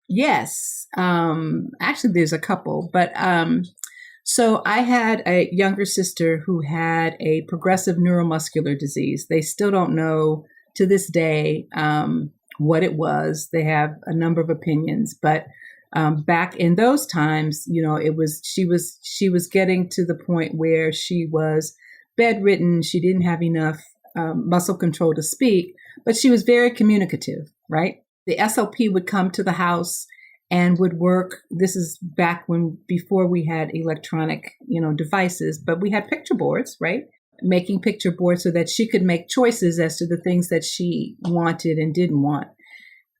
Yes. Actually, there's a couple, but so I had a younger sister who had a progressive neuromuscular disease. They still don't know to this day what it was. They have a number of opinions, but back in those times, she was getting to the point where she was bedridden. She didn't have enough muscle control to speak, but she was very communicative, right? The SLP would come to the house and would work. This is back before we had electronic, devices, but we had picture boards, right? Making picture boards so that she could make choices as to the things that she wanted and didn't want.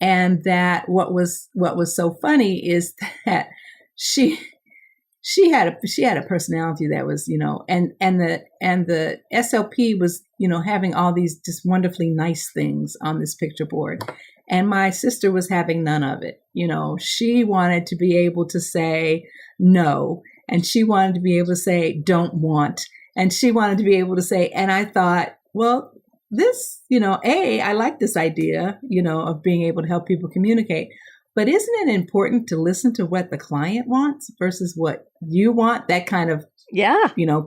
And that what was so funny is that she had a personality that was, and the SLP was, having all these just wonderfully nice things on this picture board. And my sister was having none of it. She wanted to be able to say no, and she wanted to be able to say don't want, and she wanted to be able to say, and I thought, well, this, I like this idea, of being able to help people communicate. But isn't it important to listen to what the client wants versus what you want? That kind of,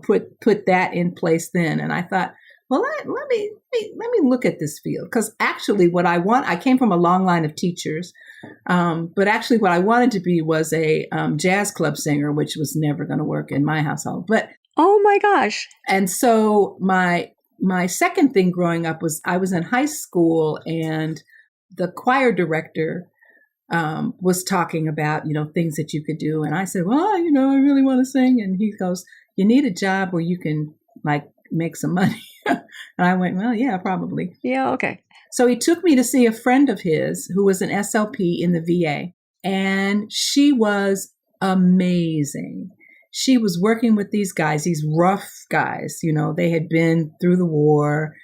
put that in place then. And I thought, well, let me look at this field, because actually what I want, I came from a long line of teachers, but actually what I wanted to be was a jazz club singer, which was never going to work in my household. But oh my gosh! And so my second thing growing up was I was in high school, and the choir director was talking about, things that you could do. And I said, well, I really want to sing. And he goes, you need a job where you can make some money. And I went, well, yeah, probably. Yeah. Okay. So he took me to see a friend of his who was an SLP in the VA, and she was amazing. She was working with these guys, these rough guys, they had been through the war.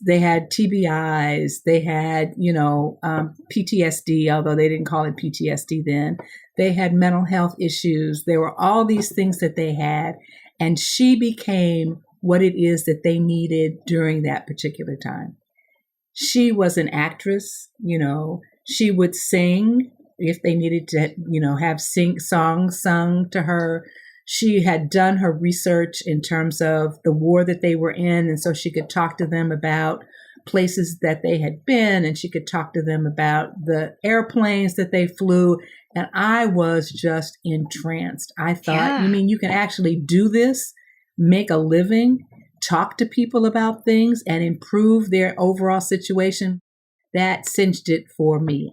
They had TBIs, they had, PTSD, although they didn't call it PTSD then. They had mental health issues. There were all these things that they had. And she became what it is that they needed during that particular time. She was an actress, she would sing if they needed to, have songs sung to her. She had done her research in terms of the war that they were in, and so she could talk to them about places that they had been, and she could talk to them about the airplanes that they flew. And I was just entranced. I thought, you mean you can actually do this, make a living, talk to people about things, and improve their overall situation? That cinched it for me.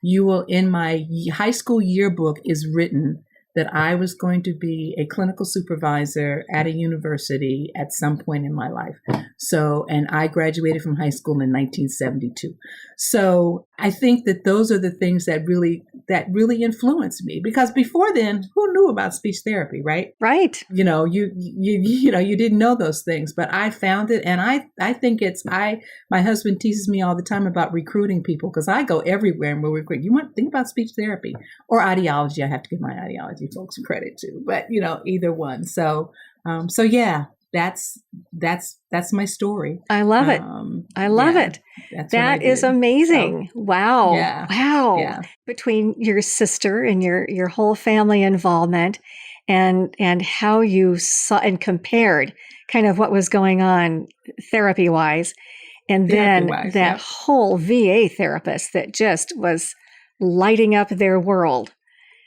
You will, in my high school yearbook is written that I was going to be a clinical supervisor at a university at some point in my life. So, and I graduated from high school in 1972. So I think that those are the things that really influenced me, because before then, who knew about speech therapy, right? Right. You didn't know those things, but I found it. And I think my husband teases me all the time about recruiting people, because I go everywhere and we'll recruit. You want to think about speech therapy or ideology? I have to give my ideology folks credit too, but either one. So yeah, that's my story. I love it. I love it. That is amazing. So, wow. Yeah. Wow. Yeah. Between your sister and your whole family involvement and how you saw and compared kind of what was going on therapy wise. And then that whole VA therapist that just was lighting up their world.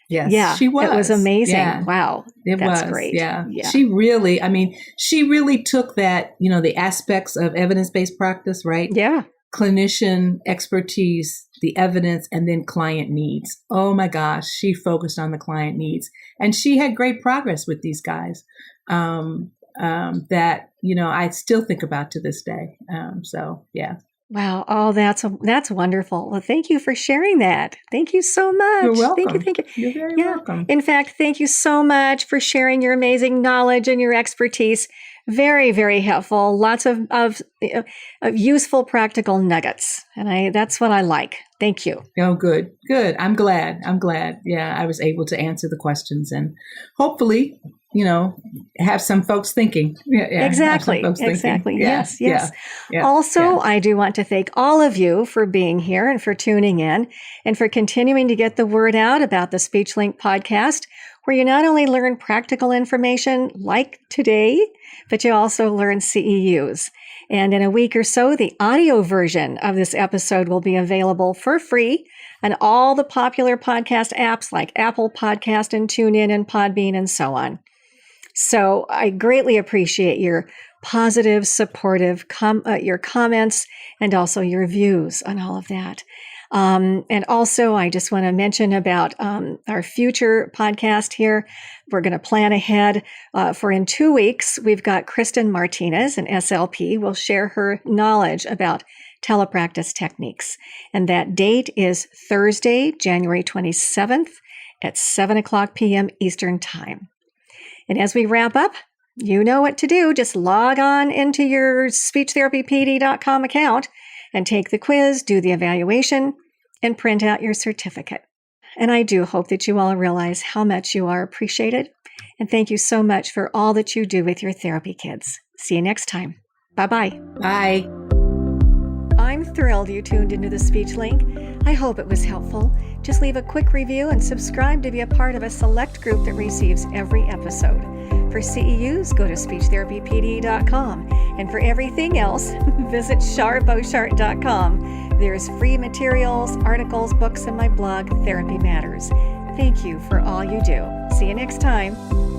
Yes, yeah, she was. It was amazing. Yeah. Wow. That's great. Yeah. She really took that, the aspects of evidence-based practice, right? Yeah. Clinician expertise, the evidence, and then client needs. Oh my gosh, she focused on the client needs. And she had great progress with these guys that, I still think about to this day. So, yeah. Wow. Oh, that's wonderful. Well, thank you for sharing that. Thank you so much. You're welcome. Thank you. You're very welcome. In fact, thank you so much for sharing your amazing knowledge and your expertise. Very, very helpful. Lots of useful, practical nuggets. And that's what I like. Thank you. Oh, good. I'm glad. Yeah, I was able to answer the questions and hopefully, have some folks thinking. Yeah, exactly. Thinking. Yeah, Yes. Yeah, also, I do want to thank all of you for being here and for tuning in and for continuing to get the word out about the SpeechLink podcast, where you not only learn practical information like today, but you also learn CEUs. And in a week or so, the audio version of this episode will be available for free and all the popular podcast apps like Apple Podcast and TuneIn and Podbean and so on. So I greatly appreciate your positive, supportive, your comments and also your views on all of that. And also, I just want to mention about our future podcast here. We're going to plan ahead for in 2 weeks. We've got Kristen Martinez, an SLP, will share her knowledge about telepractice techniques. And that date is Thursday, January 27th at 7:00 p.m. Eastern Time. And as we wrap up, you know what to do. Just log on into your speechtherapypd.com account and take the quiz, do the evaluation, and print out your certificate. And I do hope that you all realize how much you are appreciated. And thank you so much for all that you do with your therapy kids. See you next time. Bye-bye. Bye. I'm thrilled you tuned into the Speech Link. I hope it was helpful. Just leave a quick review and subscribe to be a part of a select group that receives every episode. For CEUs, go to speechtherapypd.com. And for everything else, visit charboshart.com. There's free materials, articles, books, and my blog, Therapy Matters. Thank you for all you do. See you next time.